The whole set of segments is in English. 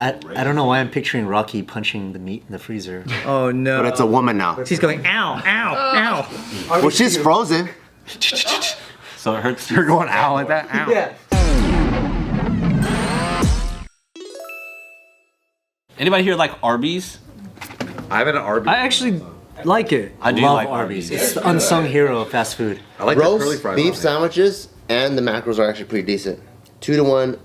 I don't know why I'm picturing Rocky punching the meat in the freezer. Oh no. But it's a woman now. She's going, ow, ow, ow. Well, she's frozen. So it hurts. You're going ow like that? Ow. Yeah. Anybody here like Arby's? I have an Arby. I actually like it. I do Love like Arby's. Arby's. It's the unsung hero of fast food. I like the curly Roast fries. beef sandwiches and the macros are actually pretty decent. 2-to-1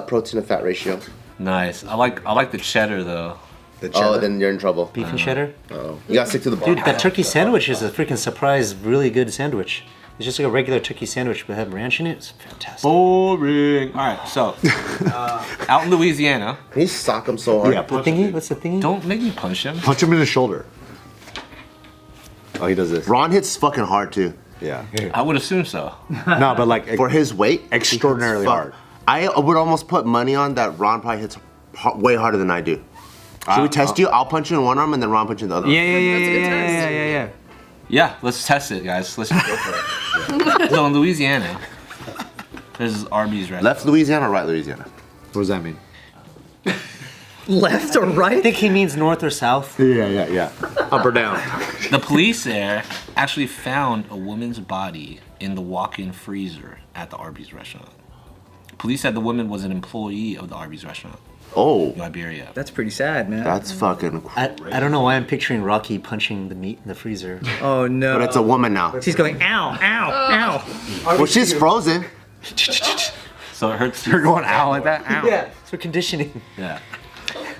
protein to fat ratio. Nice. I like the cheddar though. The cheddar. Oh, then you're in trouble. Beef and cheddar. You gotta stick to the Dude, that turkey sandwich is a freaking surprise, really good sandwich. It's just like a regular turkey sandwich, but have ranch in it. It's fantastic. Boring. All right, so out in Louisiana. Can you sock them so hard? Yeah, The thingy? What's the thingy? Don't make me punch him. Punch him in the shoulder. Oh, he does this. Ron hits fucking hard too. Yeah. I would assume so. No, but like For his weight, extraordinarily fuck. hard. I would almost put money on that Ron probably hits way harder than I do. Should we test you? I'll punch you in one arm and then Ron punch you in the other. Yeah, yeah, yeah, That's a good yeah, test. yeah, yeah, yeah. Yeah, let's test it, guys. Let's go for it. So in Louisiana, there's Arby's restaurant. Left Louisiana or right Louisiana? What does that mean? Left or I right? think he means north or south. Yeah. Up or down? The police there actually found a woman's body in the walk-in freezer at the Arby's restaurant. Police said the woman was an employee of the Arby's restaurant Oh, in Liberia. That's pretty sad, man. that's fucking. I don't know why I'm picturing Rocky punching the meat in the freezer. Oh no. But it's a woman now. She's going, ow, ow, ow. Well, she's frozen. So it hurts. You're going ow like that? Ow. Yeah, it's for conditioning. Yeah.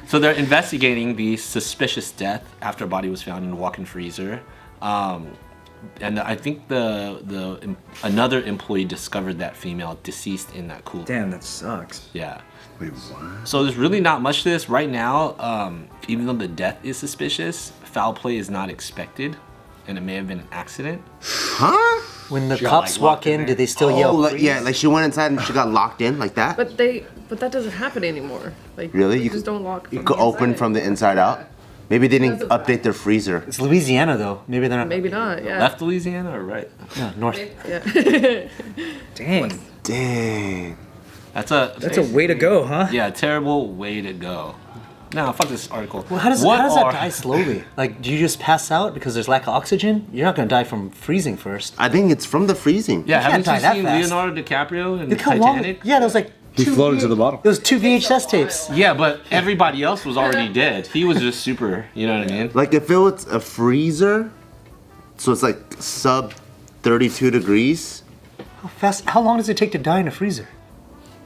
So they're investigating the suspicious death after a body was found in a walk-in freezer. And I think another employee discovered that female deceased in that cooler. Damn, that sucks. Yeah. Wait, what? So there's really not much to this right now. Even though the death is suspicious, foul play is not expected, and it may have been an accident. Huh? When the She got, cops like, walk locked in in, there. do they still Oh, yell? like, "Freeze"? yeah, like she went inside and she got locked in like that. But that doesn't happen anymore. Like Really? you You just could- don't lock. You from could the open inside. from the inside out. Maybe they didn't Doesn't- update their freezer. It's Louisiana though. Maybe they're not. Maybe not. Yeah. Left Louisiana or right? No, north. Yeah. Dang. Dang. That's a way to go, huh? Yeah, terrible way to go. No, fuck this article. Well, how does What that are- die slowly? Like, do you just pass out because there's lack of oxygen? You're not gonna die from freezing first. I think it's from the freezing. Yeah, can't haven't die you that seen fast. Leonardo DiCaprio in Look how long. Titanic? Yeah, there was like He floated to the bottom. there was 2 VHS tapes. Yeah, but everybody else was already dead. He was just super, you know what I mean? Like if it was a freezer, so it's like sub 32 degrees. How fast? How long does it take to die in a freezer?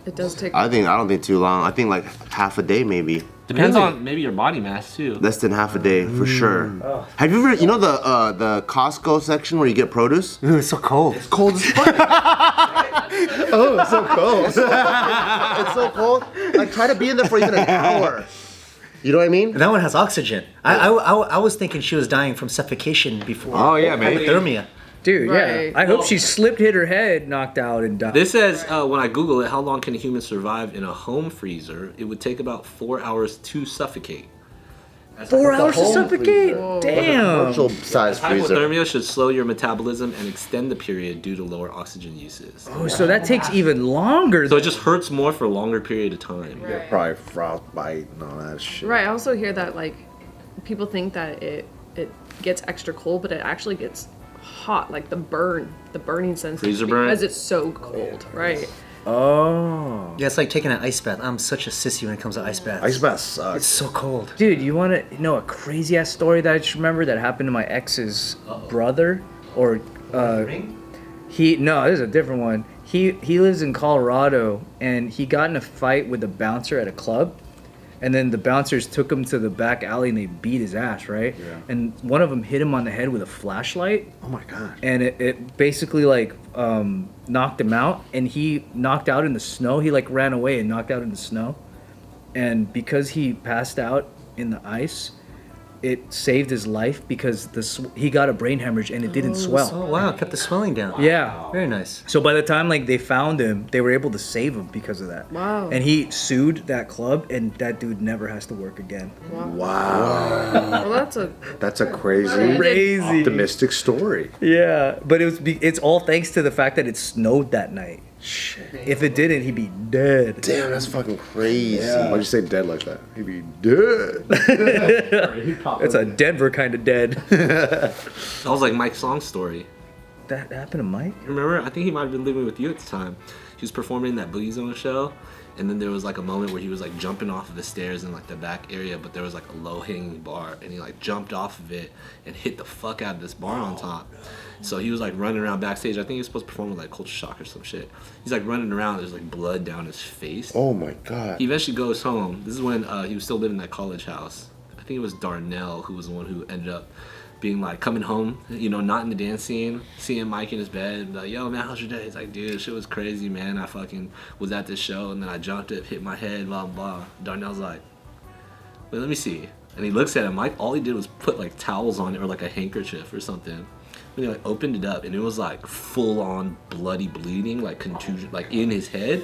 It does take. I don't think too long. I think like half a day maybe. Depends Really? on maybe your body mass too. Less than half a day for sure. Have you ever, you know the Costco section where you get produce? Ooh, it's so cold. Cold as fuck. Oh, it's so cold. It's so cold. Like try to be in there for even an hour. You know what I mean? That one has oxygen. I was thinking she was dying from suffocation before. Oh, yeah, maybe. Hypothermia. Dude, Right. yeah. I hope she slipped, hit her head, knocked out, and died. This says when I Google it, how long can a human survive in a home freezer? It would take about 4 hours to suffocate. 4 hours to home suffocate? freezer. Damn. Commercial size freezer. Hypothermia should slow your metabolism and extend the period due to lower oxygen uses. Oh, so that takes even longer. So it just hurts more for a longer period of time. Probably frostbite and all that shit. Right. I also hear that like people think that it gets extra cold, but it actually gets hot, like the burning sensation Freezer burn? because it's so cold. Right. Oh. Yeah, it's like taking an ice bath. I'm such a sissy when it comes to ice baths. Ice bath It's sucks. so cold. Dude, you want to know a crazy ass story that I just remember that happened to my ex's brother? Or, no, this is a different one. He lives in Colorado and he got in a fight with a bouncer at a club. And then the bouncers took him to the back alley and they beat his ass, right? Yeah. And one of them hit him on the head with a flashlight. Oh my god. And it basically like knocked him out, and he knocked out in the snow. He like ran away and knocked out in the snow, and because he passed out in the ice, it saved his life because he got a brain hemorrhage and it didn't swell. Oh wow, kept the swelling down. Yeah. Very nice. So by the time like they found him, they were able to save him because of that. Wow. And he sued that club, and that dude never has to work again. Wow. Well, That's a crazy, Crazy. optimistic story. Yeah, but it's all thanks to the fact that it snowed that night. If it didn't, he'd be dead. Damn, that's fucking crazy. Why'd you say dead like that? He'd be dead. It's a Denver kind of dead. That was like Mike Song's story. That happened to Mike? Remember? I think he might have been living with you at the time. He was performing in that Boogie Zone show, and then there was like a moment where he was like jumping off of the stairs in like the back area, but there was like a low-hanging bar, and he like jumped off of it and hit the fuck out of this bar on top. So he was like running around backstage. I think he was supposed to perform with like Culture Shock or some shit. He's like running around. There's like blood down his face. Oh my god. He eventually goes home. This is when he was still living in that college house. I think it was Darnell who was the one who ended up being like coming home, you know, not in the dance scene, seeing Mike in his bed, and be like, yo man, how's your day? He's like, dude, shit was crazy, man. I fucking was at this show and then I jumped it, hit my head, blah blah. Darnell's like, wait, let me see. And he looks at him. Mike, all he did was put like towels on it or like a handkerchief or something. And he like opened it up and it was like full on bloody bleeding, like contusion, like in his head.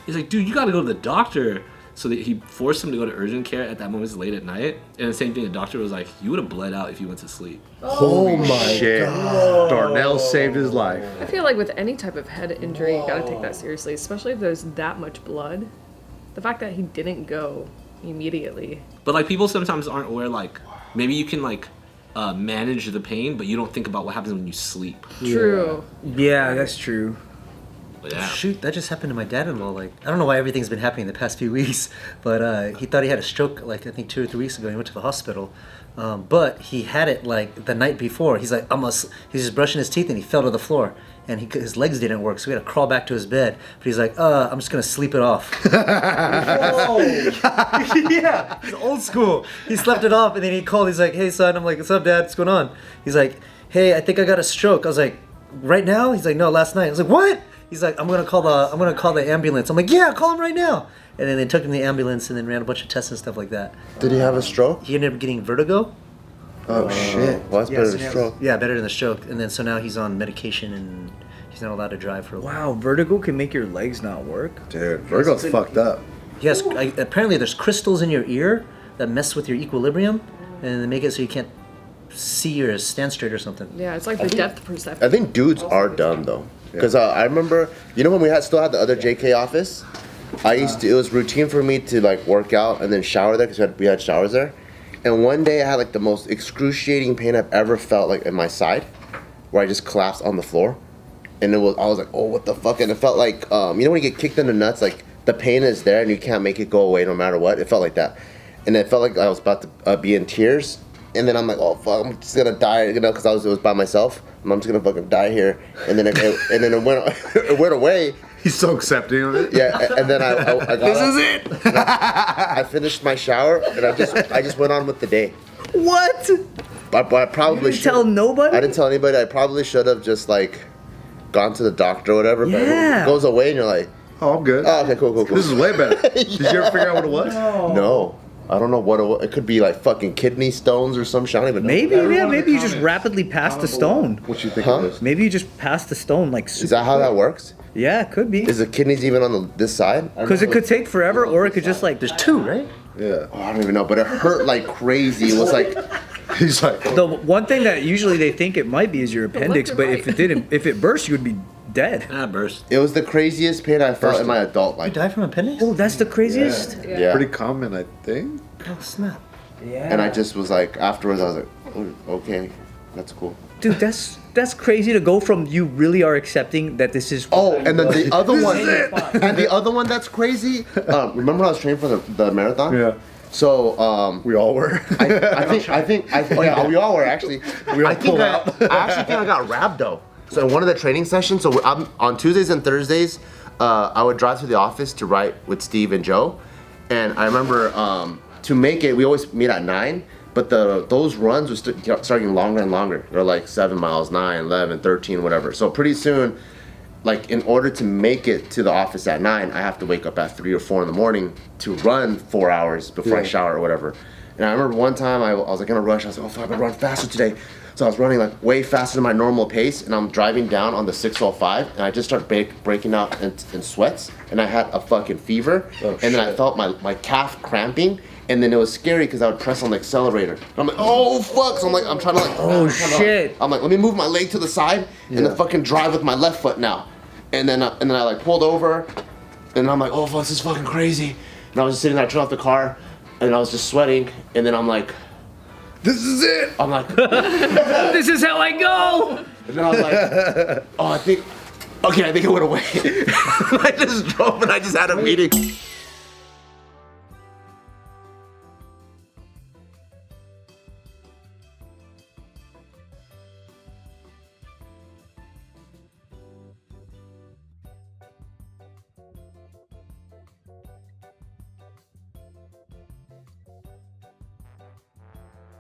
He's like, dude, you gotta go to the doctor. So that he forced him to go to urgent care at that moment. It's late at night. And the same thing, the doctor was like, you would have bled out if you went to sleep. Oh my god. Darnell saved his life. I feel like with any type of head injury, you gotta take that seriously, especially if there's that much blood. The fact that he didn't go immediately. But like people sometimes aren't aware, like maybe you can like manage the pain, but you don't think about what happens when you sleep. True. Yeah, that's true. But yeah. Shoot, that just happened to my dad-in-law. Like, I don't know why everything's been happening the past few weeks, but he thought he had a stroke, like I think 2 or 3 weeks ago. He went to the hospital, but he had it like the night before. He's like, he's just brushing his teeth and he fell to the floor, and his legs didn't work, so he had to crawl back to his bed. But he's like, I'm just gonna sleep it off. Yeah, he's old school. He slept it off, and then he called. He's like, hey son, I'm like, what's up, Dad? What's going on? He's like, hey, I think I got a stroke. I was like, right now? He's like, no, last night. I was like, what? He's like, I'm gonna call the ambulance. I'm like, yeah, call him right now. And then they took him to the ambulance and then ran a bunch of tests and stuff like that. Did he have a stroke? He ended up getting vertigo. Oh shit. Well, that's better than a stroke. Yeah, better than the stroke. And then so now he's on medication and he's not allowed to drive for a while. Wow, vertigo can make your legs not work? Dude, Virgo's fucked up. Yes, apparently there's crystals in your ear that mess with your equilibrium and they make it so you can't see or stand straight or something. Yeah, it's like the depth perception. I think dudes are dumb though. Because I remember, you know when we still had the other JK office? It was routine for me to like work out and then shower there because we had showers there. And one day I had like the most excruciating pain I've ever felt like in my side, where I just collapsed on the floor. And I was like, oh, what the fuck? And it felt like, you know when you get kicked in the nuts, like the pain is there and you can't make it go away no matter what? It felt like that. And it felt like I was about to be in tears. And then I'm like, oh fuck, I'm just gonna die, you know, because it was by myself. And I'm just gonna fucking die here. And then it went away. He's so accepting of it. Yeah, and then I got this is it. I finished my shower and I just went on with the day. What? But I probably You didn't tell nobody? I didn't tell anybody. I probably should have just like gone to the doctor or whatever. But Yeah. it goes away and you're like, Oh, I'm good. oh, okay, cool. This is way better. Did you ever figure out what it was? No. I don't know what it was. It could be like fucking kidney stones or some shit. I don't even know. Maybe, yeah, maybe you just rapidly passed the stone. What you think Huh? it is? Maybe you just passed the stone like Is that how that works? Yeah, it could be. Is the kidneys even on this side? Because it could take forever, or it could just like. There's 2, right? Yeah. Oh, I don't even know, but it hurt like crazy. It was like, He's like, The one thing that usually they think it might be is your appendix, you're but right. if it didn't, if it burst, you would be dead. Ah, burst. it was the craziest pain I felt in my adult You life. died from appendix? Oh, that's the craziest. Yeah. pretty common, I think. Oh, snap. Yeah. And I just was like, afterwards, I was like, oh, okay, that's cool. Dude, that's crazy to go from you really are accepting that this is. Oh, and then the other one, and the other one that's crazy. Remember when I was training for the marathon? Yeah. So We all were. I think oh yeah, we all were actually. We all I think pulled I out. actually think I got rhabdo. So in one of the training sessions, so on Tuesdays and Thursdays, I would drive to the office to write with Steve and Joe, and I remember to make it, we always meet at 9. But those runs were starting longer and longer. They're like 7 miles, 9, 11, 13, whatever. So pretty soon, like in order to make it to the office at 9, I have to wake up at 3 or 4 in the morning to run 4 hours before I shower or whatever. And I remember one time I was like in a rush. I was like, oh fuck, I'm gonna run faster today. So I was running like way faster than my normal pace, and I'm driving down on the 605, and I just start breaking out in sweats, and I had a fucking fever, and then I felt my calf cramping. And then it was scary because I would press on the accelerator. And I'm like, oh fuck! So I'm trying to like, Oh shit! I'm like, let me move my leg to the side and then fucking drive with my left foot now. And then I like pulled over, and I'm like, oh, fuck, this is fucking crazy. And I was just sitting there, I turned off the car, and I was just sweating. And then I'm like, this is it. I'm like, This is how I go. and then I was like, oh, I think it went away. I just drove and I just had a meeting.